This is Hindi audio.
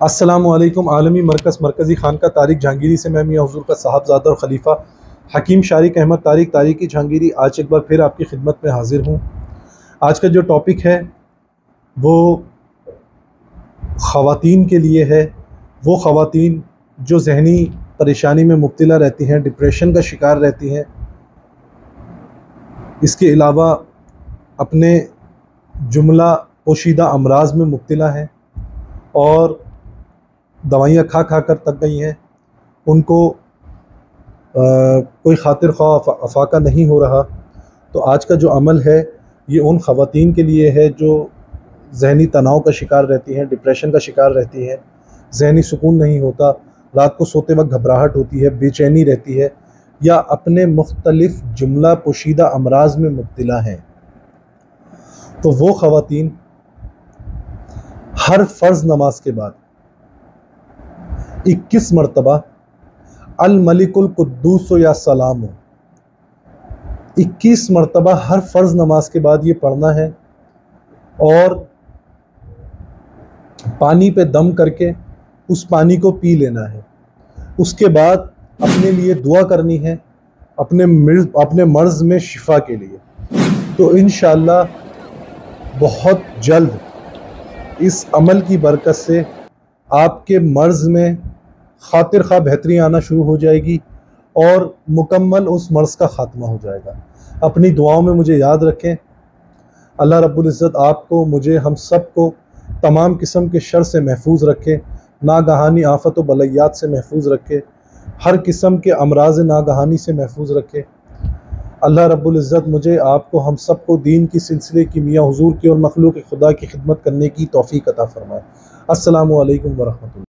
अस्सलामुअलैकुम। आलमी मरकज़ मरकज़ी खानका तारिक जहांगीरी से मैं मियां हुज़ूर का साहबज़ादा और ख़लीफ़ा हकीम शारिक अहमद तारिकी जहांगीरी आज एक बार फिर आपकी खिदमत में हाज़िर हूँ। आज का जो टॉपिक है वो ख़वातीन के लिए है। वो ख़वातीन जो ज़हनी परेशानी में मुब्तला रहती हैं, डिप्रेशन का शिकार रहती हैं, इसके अलावा अपने जुमला पोशीदा अमराज़ में मुब्तला हैं और दवाइयाँ खा खा कर थक गई हैं, उनको कोई खातिर ख्वाह अफाका नहीं हो रहा। तो आज का जो अमल है ये उन ख़वातीन के लिए है जो ज़हनी तनाव का शिकार रहती हैं, डिप्रेशन का शिकार रहती हैं, ज़हनी सुकून नहीं होता, रात को सोते वक्त घबराहट होती है, बेचैनी रहती है, या अपने मुख्तलिफ़ जुमला पोशीदा अमराज़ में मुब्तला हैं। तो वो ख़वातीन हर फ़र्ज़ नमाज के बाद 21 मरतबा अल मलिकुल कुद्दूस या सलाम 21 मरतबा हर फ़र्ज़ नमाज के बाद ये पढ़ना है और पानी पे दम करके उस पानी को पी लेना है। उसके बाद अपने लिए दुआ करनी है, अपने मर्ज़ में शिफा के लिए। तो इंशाअल्लाह बहुत जल्द इस अमल की बरकत से आपके मर्ज़ में खातिर खा बेहतरी आना शुरू हो जाएगी और मुकम्मल उस मर्ज़ का ख़ात्मा हो जाएगा। अपनी दुआओं में मुझे याद रखें। अल्लाह रब्बुल इज़्ज़त आपको, मुझे, हम सब को तमाम किस्म के शर से महफूज रखे, नागहानी आफ़त व बलैयात से महफूज रखे, हर किस्म के अमराज़ नागहानी से महफूज रखे। अल्लाह रब्बुल इज़्ज़त मुझे, आपको, हम सब को दीन की सिलसिले की, मियाँ हुज़ूर की और मखलूक़ खुदा की खिदमत करने की तौफ़ीक़ अता फ़रमाए। अस्सलामु अलैकुम व रहमतुल्लाह।